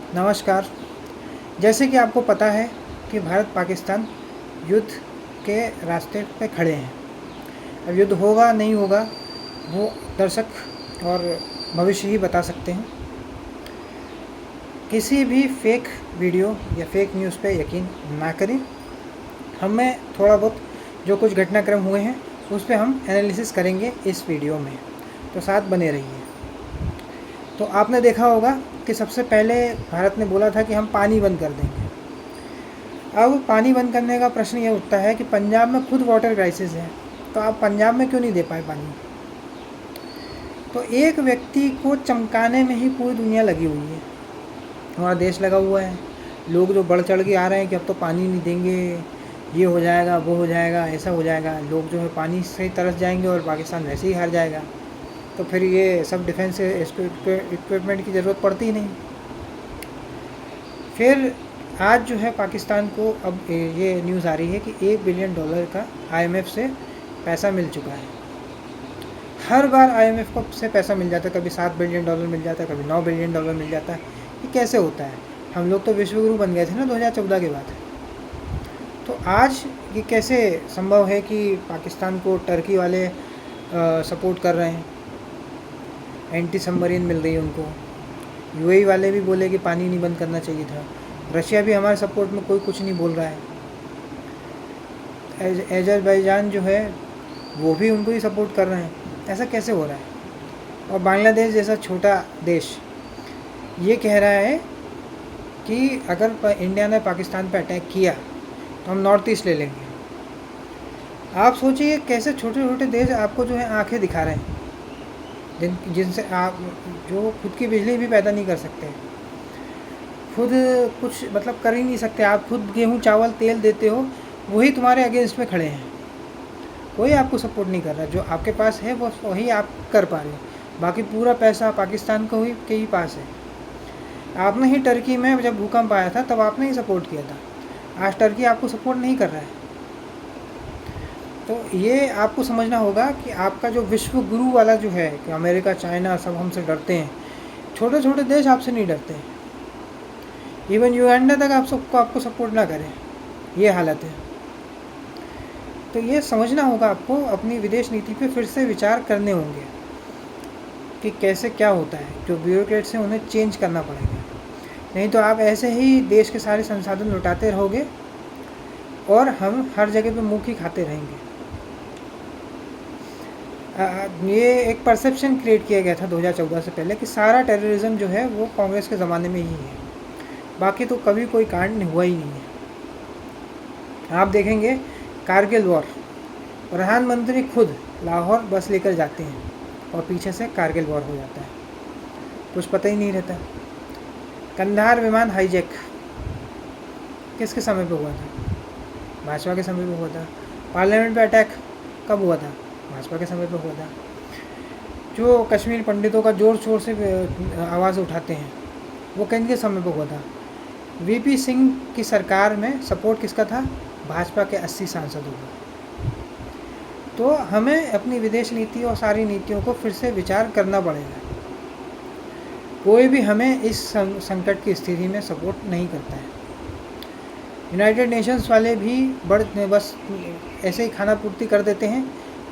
नमस्कार। जैसे कि आपको पता है कि भारत पाकिस्तान युद्ध के रास्ते पे खड़े हैं। अब युद्ध होगा नहीं होगा वो दर्शक और भविष्य ही बता सकते हैं। किसी भी फेक वीडियो या फेक न्यूज़ पे यकीन ना करें। हमें थोड़ा बहुत जो कुछ घटनाक्रम हुए हैं उस पे हम एनालिसिस करेंगे इस वीडियो में, तो साथ बने रहिए। तो आपने देखा होगा कि सबसे पहले भारत ने बोला था कि हम पानी बंद कर देंगे। अब पानी बंद करने का प्रश्न ये उठता है कि पंजाब में खुद वाटर क्राइसिस है, तो आप पंजाब में क्यों नहीं दे पाए पानी। तो एक व्यक्ति को चमकाने में ही पूरी दुनिया लगी हुई है, हमारा देश लगा हुआ है। लोग जो बढ़ चढ़ के आ रहे हैं कि अब तो पानी नहीं देंगे, ये हो जाएगा, वो हो जाएगा, ऐसा हो जाएगा। लोग जो है पानी से तरस जाएंगे और पाकिस्तान वैसे ही हार जाएगा। तो फिर ये सब डिफेंस इक्विपमेंट की ज़रूरत पड़ती ही नहीं। फिर आज जो है पाकिस्तान को अब ये न्यूज़ आ रही है कि $1 बिलियन का IMF से पैसा मिल चुका है। हर बार IMF को से पैसा मिल जाता है, कभी $7 बिलियन मिल जाता है, कभी $9 बिलियन मिल जाता है। ये कैसे होता है? हम लोग तो विश्वगुरु बन गए थे ना 2014 के बाद। तो आज ये कैसे संभव है कि पाकिस्तान को टर्की वाले सपोर्ट कर रहे हैं, एंटी सबमरीन मिल रही है उनको। UAE वाले भी बोले कि पानी नहीं बंद करना चाहिए था। रशिया भी हमारे सपोर्ट में कोई कुछ नहीं बोल रहा है। अजरबैजान जो है वो भी उनको ही सपोर्ट कर रहे हैं। ऐसा कैसे हो रहा है? और बांग्लादेश जैसा छोटा देश ये कह रहा है कि अगर इंडिया ने पाकिस्तान पर अटैक किया तो हम नॉर्थ ईस्ट ले लेंगे। आप सोचिए कैसे छोटे छोटे देश आपको जो है आंखें दिखा रहे हैं, जिनसे आप जो खुद की बिजली भी पैदा नहीं कर सकते, खुद कुछ मतलब कर ही नहीं सकते। आप खुद गेहूँ चावल तेल देते हो, वही तुम्हारे अगेंस्ट में खड़े हैं। कोई आपको सपोर्ट नहीं कर रहा। जो आपके पास है वो वही आप कर पा रहे हो, बाकी पूरा पैसा पाकिस्तान को ही के ही पास है। आपने ही टर्की में जब भूकंप आया था तब आपने ही सपोर्ट किया था। आज टर्की आपको सपोर्ट नहीं कर रहा है। तो ये आपको समझना होगा कि आपका जो विश्व गुरु वाला जो है कि अमेरिका चाइना सब हमसे डरते हैं, छोटे छोटे देश आपसे नहीं डरते हैं। इवन युगांडा तक आपको सपोर्ट ना करें, ये हालत है। तो ये समझना होगा आपको, अपनी विदेश नीति पे फिर से विचार करने होंगे कि कैसे क्या होता है। जो ब्यूरोक्रेट्स हैं उन्हें चेंज करना पड़ेगा, नहीं तो आप ऐसे ही देश के सारे संसाधन लुटाते रहोगे और हम हर जगह पे मुँह की खाते रहेंगे। ये एक परसेप्शन क्रिएट किया गया था 2014 से पहले कि सारा टेररिज्म जो है वो कांग्रेस के ज़माने में ही है, बाकी तो कभी कोई कांड हुआ ही नहीं है। आप देखेंगे कारगिल वॉर, प्रधानमंत्री खुद लाहौर बस लेकर जाते हैं और पीछे से कारगिल वॉर हो जाता है, कुछ पता ही नहीं रहता। कंधार विमान हाईजैक किसके समय पे हुआ था? भाजपा के समय पे हुआ था। पार्लियामेंट पे अटैक कब हुआ था? भाजपा के समय पे हुआ था। जो कश्मीर पंडितों का जोर शोर से आवाज़ उठाते हैं वो किनके समय पे हुआ था? VP सिंह की सरकार में सपोर्ट किसका था? भाजपा के 80 सांसदों को। तो हमें अपनी विदेश नीति और सारी नीतियों को फिर से विचार करना पड़ेगा। कोई भी हमें इस संकट की स्थिति में सपोर्ट नहीं करता है। यूनाइटेड नेशंस वाले भी बस ऐसे ही खाना पूर्ति कर देते हैं।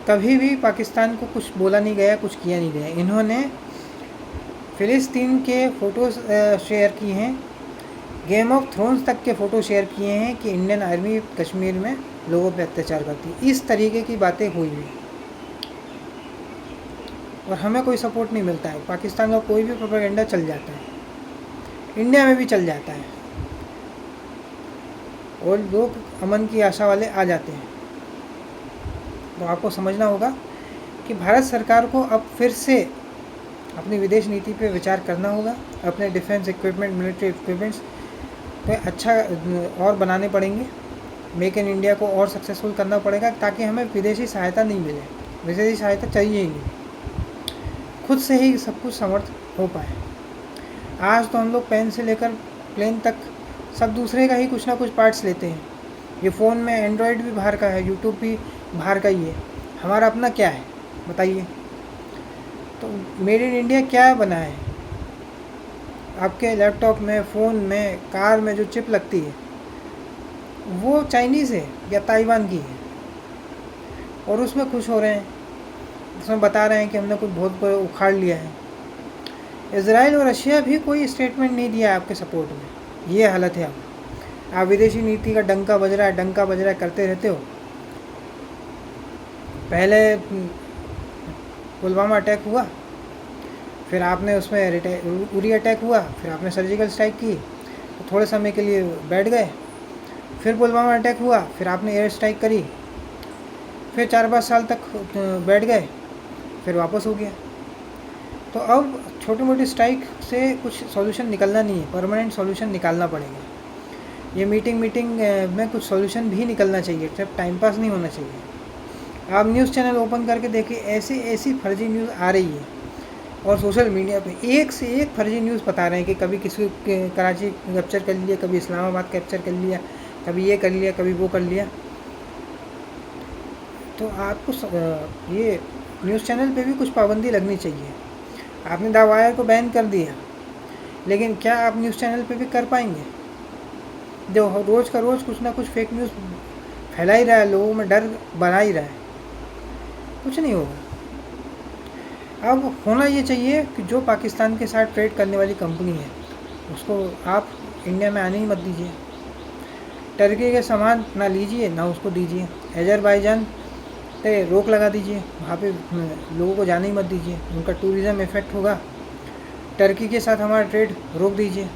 कभी भी पाकिस्तान को कुछ बोला नहीं गया, कुछ किया नहीं गया। इन्होंने फ़िलिस्तीन के फ़ोटोज़ शेयर किए हैं, गेम ऑफ थ्रोन्स तक के फ़ोटो शेयर किए हैं कि इंडियन आर्मी कश्मीर में लोगों पे अत्याचार करती है। इस तरीके की बातें हुई हैं और हमें कोई सपोर्ट नहीं मिलता है। पाकिस्तान का कोई भी प्रोपेगेंडा चल जाता है, इंडिया में भी चल जाता है और लोग अमन की आशा वाले आ जाते हैं। तो आपको समझना होगा कि भारत सरकार को अब फिर से अपनी विदेश नीति पे विचार करना होगा। अपने डिफेंस इक्विपमेंट, मिलिट्री इक्विपमेंट्स पे अच्छा और बनाने पड़ेंगे। मेक इन इंडिया को और सक्सेसफुल करना पड़ेगा ताकि हमें विदेशी सहायता नहीं मिले। विदेशी सहायता चाहिए ही नहीं, खुद से ही सब कुछ समर्थ हो पाए। आज तो हम लोग पेन से लेकर प्लेन तक सब दूसरे का ही कुछ ना कुछ पार्ट्स लेते हैं। ये फ़ोन में एंड्रॉयड भी बाहर का है, यूट्यूब भी बाहर का ही है। हमारा अपना क्या है बताइए? तो मेड इन इंडिया क्या बना है? आपके लैपटॉप में, फ़ोन में, कार में जो चिप लगती है वो चाइनीज़ है या ताइवान की है, और उसमें खुश हो रहे हैं, उसमें बता रहे हैं कि हमने कुछ बहुत बड़ा उखाड़ लिया है। इज़राइल और रशिया भी कोई स्टेटमेंट नहीं दिया आपके सपोर्ट में। ये हालत है आप विदेशी नीति का डंका बज रहा है करते रहते हो। पहले पुलवामा अटैक हुआ, फिर आपने उसमें उरी अटैक हुआ, फिर आपने सर्जिकल स्ट्राइक की, तो थोड़े समय के लिए बैठ गए, फिर पुलवामा अटैक हुआ, फिर आपने एयर स्ट्राइक करी, फिर 4-5 साल तक बैठ गए, फिर वापस हो गया। तो अब छोटी मोटी स्ट्राइक से कुछ सॉल्यूशन निकलना नहीं है, परमानेंट सॉल्यूशन निकालना पड़ेगा। ये मीटिंग में कुछ सॉल्यूशन भी निकलना चाहिए, सिर्फ टाइम पास नहीं होना चाहिए। आप न्यूज़ चैनल ओपन करके देखिए, ऐसी फर्जी न्यूज़ आ रही है, और सोशल मीडिया पे एक से एक फर्जी न्यूज़ बता रहे हैं कि कभी किसी कराची कैप्चर कर लिया, कभी इस्लामाबाद कैप्चर कर लिया, कभी ये कर लिया, कभी वो कर लिया। तो आपको ये न्यूज़ चैनल पे भी कुछ पाबंदी लगनी चाहिए। आपने द वायर को बैन कर दिया, लेकिन क्या आप न्यूज़ चैनल पे भी कर पाएंगे? जो रोज़ का रोज़ कुछ ना कुछ फेक न्यूज़ फैला ही रहा है, लोगों में डर बना ही रहा है, कुछ नहीं होगा। अब होना ये चाहिए कि जो पाकिस्तान के साथ ट्रेड करने वाली कंपनी है उसको आप इंडिया में आने ही मत दीजिए। टर्की के सामान ना लीजिए ना उसको दीजिए। अजरबैजान पे रोक लगा दीजिए, वहाँ पे लोगों को जाने ही मत दीजिए, उनका टूरिज़्म इफ़ेक्ट होगा। टर्की के साथ हमारा ट्रेड रोक दीजिए।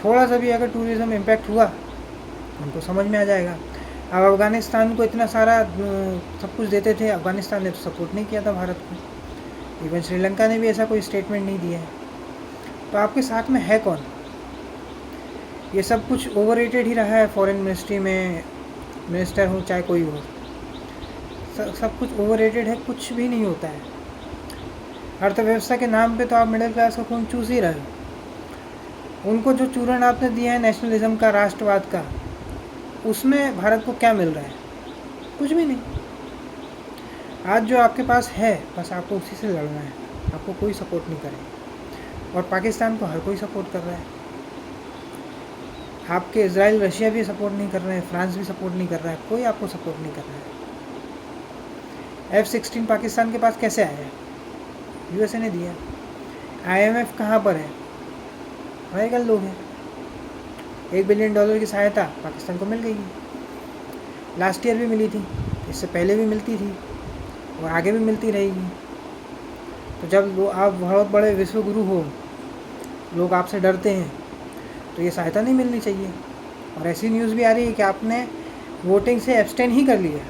थोड़ा सा भी अगर टूरिज़्म इम्पैक्ट हुआ उनको समझ में आ जाएगा। अब अफ़गानिस्तान को इतना सारा सब कुछ देते थे, अफ़गानिस्तान ने तो सपोर्ट नहीं किया था भारत को। इवन श्रीलंका ने भी ऐसा कोई स्टेटमेंट नहीं दिया है। तो आपके साथ में है कौन? ये सब कुछ ओवररेटेड ही रहा है। फॉरेन मिनिस्ट्री में मिनिस्टर हो चाहे कोई हो, सब कुछ ओवररेटेड है, कुछ भी नहीं होता है। अर्थव्यवस्था के नाम पे तो आप मिडिल क्लास का खून चूस ही रहे हो। उनको जो चूरण आपने दिया है नेशनलिज्म का, राष्ट्रवाद का, उसमें भारत को क्या मिल रहा है? कुछ भी नहीं। आज जो आपके पास है बस आपको उसी से लड़ना है, आपको कोई सपोर्ट नहीं करेगा। और पाकिस्तान को हर कोई सपोर्ट कर रहा है। आपके इजराइल रशिया भी सपोर्ट नहीं कर रहे हैं, फ्रांस भी सपोर्ट नहीं कर रहा है, कोई आपको सपोर्ट नहीं कर रहा है। F-16 पाकिस्तान के पास कैसे आया है? USA ने दिया। IMF कहाँ पर है? वही लोग हैं। $1 बिलियन की सहायता पाकिस्तान को मिल गई है। लास्ट ईयर भी मिली थी, इससे पहले भी मिलती थी और आगे भी मिलती रहेगी। तो जब आप बहुत बड़े विश्व गुरु हो, लोग आपसे डरते हैं, तो ये सहायता नहीं मिलनी चाहिए। और ऐसी न्यूज़ भी आ रही है कि आपने वोटिंग से एब्सटेन ही कर लिया।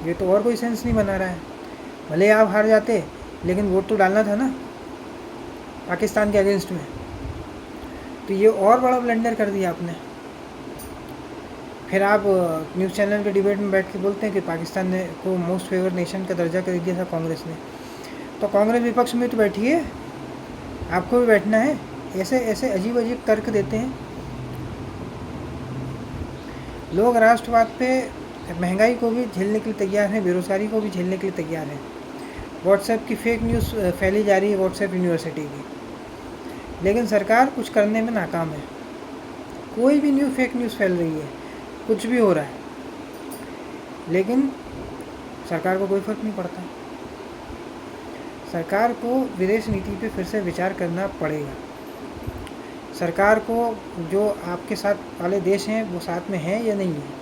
ये तो और कोई सेंस नहीं बना रहा है। भले आप हार जाते, लेकिन वोट तो डालना था ना पाकिस्तान के अगेंस्ट में। तो ये और बड़ा ब्लंडर कर दिया आपने। फिर आप न्यूज़ चैनल के डिबेट में बैठ के बोलते हैं कि पाकिस्तान ने को मोस्ट फेवर नेशन का दर्जा कर दिया था कांग्रेस ने। तो कांग्रेस विपक्ष में तो बैठिए, आपको भी बैठना है। ऐसे ऐसे अजीब अजीब तर्क देते हैं लोग। राष्ट्रवाद पे महंगाई को भी झेलने के लिए तैयार हैं, बेरोज़गारी को भी झेलने के लिए तैयार हैं। व्हाट्सएप की फेक न्यूज़ फैली जा रही है, व्हाट्सएप यूनिवर्सिटी की, लेकिन सरकार कुछ करने में नाकाम है। कोई भी फेक न्यूज़ फैल रही है, कुछ भी हो रहा है, लेकिन सरकार को कोई फ़र्क नहीं पड़ता। सरकार को विदेश नीति पे फिर से विचार करना पड़ेगा। सरकार को जो आपके साथ वाले देश हैं वो साथ में हैं या नहीं है,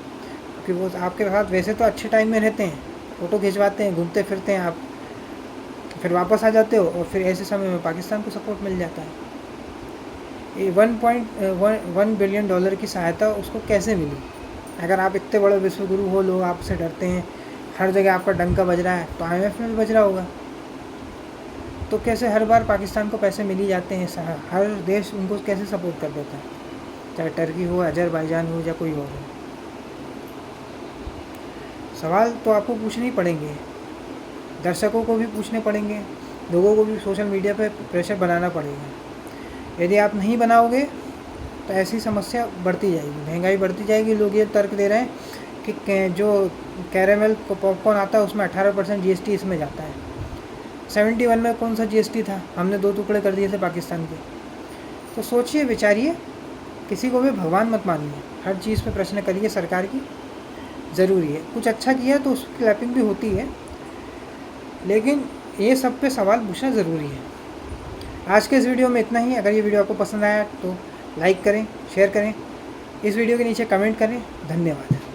क्योंकि वो आपके साथ वैसे तो अच्छे टाइम में रहते हैं, फ़ोटो खिंचवाते हैं, घूमते फिरते हैं, आप फिर वापस आ जाते हो और फिर ऐसे समय में पाकिस्तान को सपोर्ट मिल जाता है। ये $1.1 बिलियन की सहायता उसको कैसे मिली? अगर आप इतने बड़े विश्व गुरु हो, लोग आपसे डरते हैं, हर जगह आपका डंका बज रहा है, तो IMF में भी बज रहा होगा। तो कैसे हर बार पाकिस्तान को पैसे मिल ही जाते हैं? हर देश उनको कैसे सपोर्ट कर देता है, चाहे टर्की हो, अजरबैजान हो या कोई और हो। सवाल तो आपको पूछने ही पड़ेंगे, दर्शकों को भी पूछने पड़ेंगे, लोगों को भी सोशल मीडिया पे प्रेशर बनाना पड़ेगा। यदि आप नहीं बनाओगे तो ऐसी समस्या बढ़ती जाएगी, महंगाई बढ़ती जाएगी। लोग ये तर्क दे रहे हैं कि जो कैरेमल को पॉपकॉर्न आता है उसमें 18% GST इसमें जाता है। 71 में कौन सा GST था, हमने 2 टुकड़े कर दिए थे पाकिस्तान के। तो सोचिए विचारिए, किसी को भी भगवान मत मानिए, हर चीज़ पे प्रश्न करिए सरकार की, ज़रूरी है। कुछ अच्छा किया तो उसकी क्लैपिंग भी होती है, लेकिन ये सब पे सवाल पूछना ज़रूरी है। आज के इस वीडियो में इतना ही। अगर ये वीडियो आपको पसंद आया तो लाइक करें, शेयर करें, इस वीडियो के नीचे कमेंट करें। धन्यवाद।